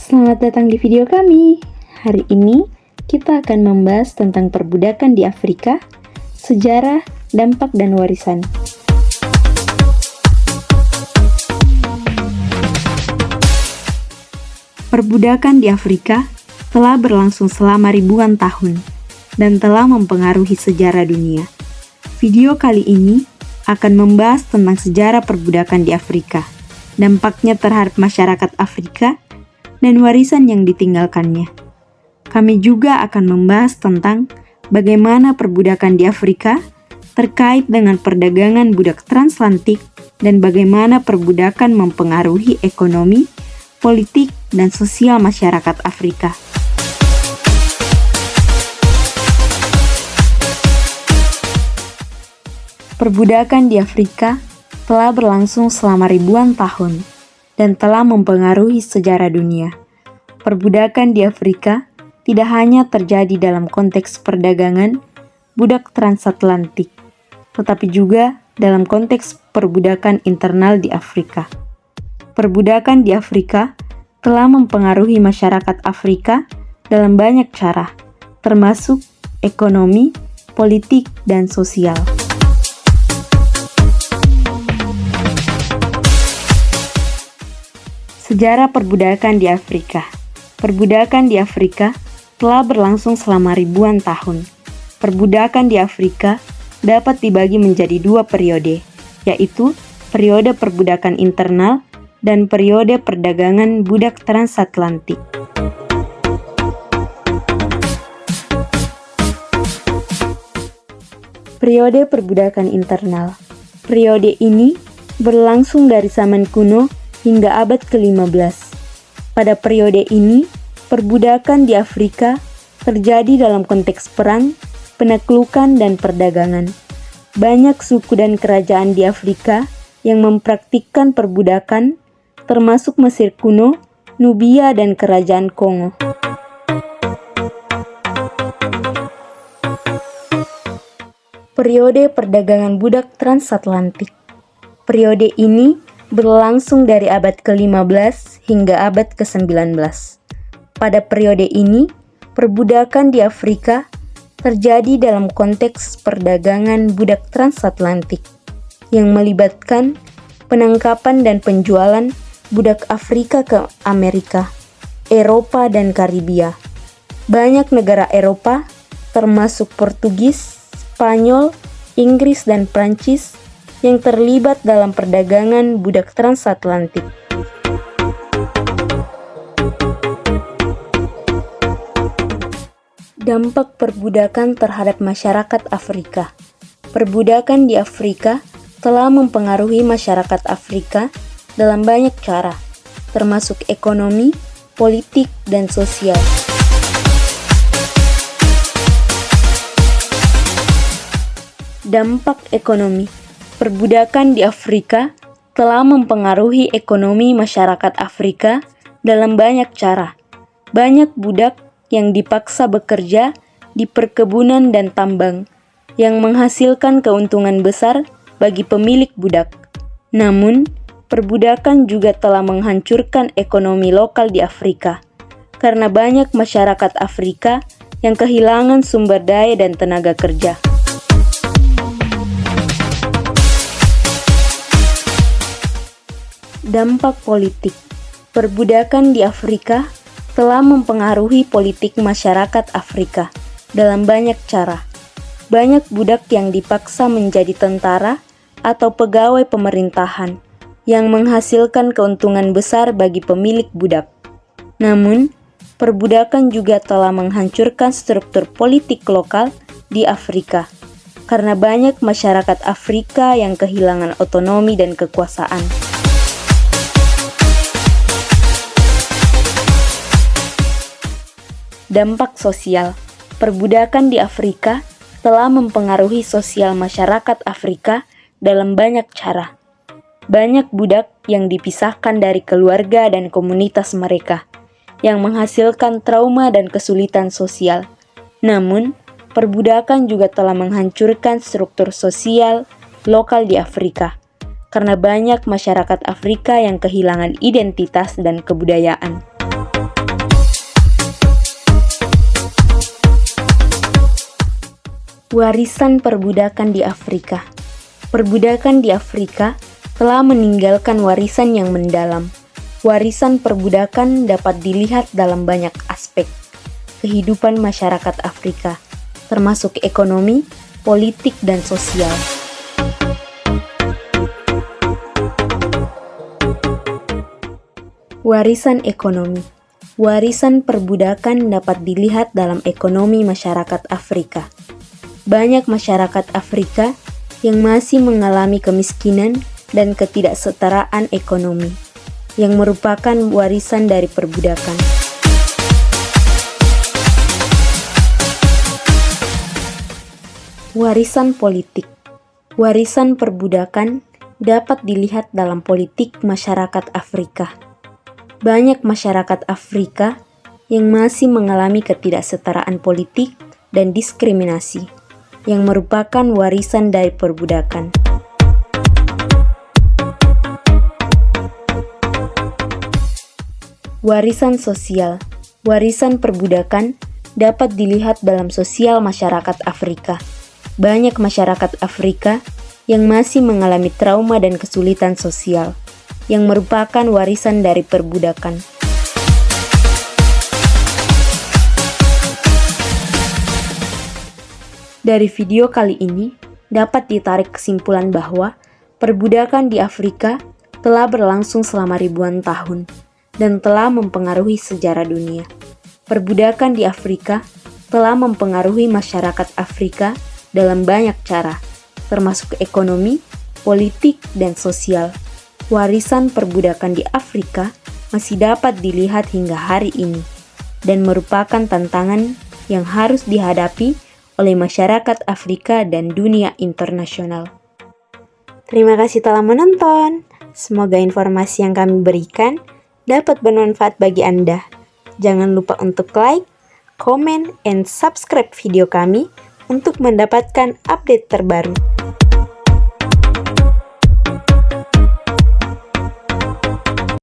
Selamat datang di video kami. Hari ini kita akan membahas tentang perbudakan di Afrika, sejarah, dampak, dan warisan. Perbudakan di Afrika telah berlangsung selama ribuan tahun dan telah mempengaruhi sejarah dunia. Video kali ini akan membahas tentang sejarah perbudakan di Afrika, dampaknya terhadap masyarakat Afrika, dan warisan yang ditinggalkannya. Kami juga akan membahas tentang bagaimana perbudakan di Afrika terkait dengan perdagangan budak transatlantik dan bagaimana perbudakan mempengaruhi ekonomi, politik, dan sosial masyarakat Afrika. Perbudakan di Afrika telah berlangsung selama ribuan tahun dan telah mempengaruhi sejarah dunia. Perbudakan di Afrika tidak hanya terjadi dalam konteks perdagangan budak transatlantik, tetapi juga dalam konteks perbudakan internal di Afrika. Perbudakan di Afrika telah mempengaruhi masyarakat Afrika dalam banyak cara, termasuk ekonomi, politik, dan sosial. Sejarah perbudakan di Afrika. Perbudakan di Afrika telah berlangsung selama ribuan tahun. Perbudakan di Afrika dapat dibagi menjadi dua periode, yaitu periode perbudakan internal dan periode perdagangan budak transatlantik. Periode perbudakan internal. Periode ini berlangsung dari zaman kuno hingga abad ke-15. Pada periode ini, perbudakan di Afrika terjadi dalam konteks perang, penaklukan, dan perdagangan. Banyak suku dan kerajaan di Afrika yang mempraktikkan perbudakan, termasuk Mesir kuno, Nubia, dan kerajaan Kongo. Periode perdagangan budak transatlantik. Periode ini berlangsung dari abad ke-15 hingga abad ke-19. Pada periode ini, perbudakan di Afrika terjadi dalam konteks perdagangan budak transatlantik yang melibatkan penangkapan dan penjualan budak Afrika ke Amerika, Eropa, dan Karibia. Banyak negara Eropa, termasuk Portugis, Spanyol, Inggris, dan Prancis, yang terlibat dalam perdagangan budak transatlantik. Dampak perbudakan terhadap masyarakat Afrika. Perbudakan di Afrika telah mempengaruhi masyarakat Afrika dalam banyak cara, termasuk ekonomi, politik, dan sosial. Dampak ekonomi. Perbudakan di Afrika telah mempengaruhi ekonomi masyarakat Afrika dalam banyak cara. Banyak budak yang dipaksa bekerja di perkebunan dan tambang, yang menghasilkan keuntungan besar bagi pemilik budak. Namun, perbudakan juga telah menghancurkan ekonomi lokal di Afrika, karena banyak masyarakat Afrika yang kehilangan sumber daya dan tenaga kerja. Dampak politik. Perbudakan di Afrika telah mempengaruhi politik masyarakat Afrika dalam banyak cara. Banyak budak yang dipaksa menjadi tentara atau pegawai pemerintahan yang menghasilkan keuntungan besar bagi pemilik budak. Namun, perbudakan juga telah menghancurkan struktur politik lokal di Afrika karena banyak masyarakat Afrika yang kehilangan otonomi dan kekuasaan. Dampak sosial. Perbudakan di Afrika telah mempengaruhi sosial masyarakat Afrika dalam banyak cara. Banyak budak yang dipisahkan dari keluarga dan komunitas mereka, yang menghasilkan trauma dan kesulitan sosial. Namun, perbudakan juga telah menghancurkan struktur sosial lokal di Afrika, karena banyak masyarakat Afrika yang kehilangan identitas dan kebudayaan. Warisan perbudakan di Afrika. Perbudakan di Afrika telah meninggalkan warisan yang mendalam. Warisan perbudakan dapat dilihat dalam banyak aspek kehidupan masyarakat Afrika, termasuk ekonomi, politik, dan sosial. Warisan ekonomi. Warisan perbudakan dapat dilihat dalam ekonomi masyarakat Afrika. Banyak masyarakat Afrika yang masih mengalami kemiskinan dan ketidaksetaraan ekonomi, yang merupakan warisan dari perbudakan. Warisan politik. Warisan perbudakan dapat dilihat dalam politik masyarakat Afrika. Banyak masyarakat Afrika yang masih mengalami ketidaksetaraan politik dan diskriminasi, yang merupakan warisan dari perbudakan. Warisan sosial. Warisan perbudakan dapat dilihat dalam sosial masyarakat Afrika. Banyak masyarakat Afrika yang masih mengalami trauma dan kesulitan sosial, yang merupakan warisan dari perbudakan. Dari video kali ini, dapat ditarik kesimpulan bahwa perbudakan di Afrika telah berlangsung selama ribuan tahun dan telah mempengaruhi sejarah dunia. Perbudakan di Afrika telah mempengaruhi masyarakat Afrika dalam banyak cara, termasuk ekonomi, politik, dan sosial. Warisan perbudakan di Afrika masih dapat dilihat hingga hari ini dan merupakan tantangan yang harus dihadapi oleh masyarakat Afrika dan dunia internasional. Terima kasih telah menonton. Semoga informasi yang kami berikan dapat bermanfaat bagi Anda. Jangan lupa untuk like, comment, and subscribe video kami untuk mendapatkan update terbaru.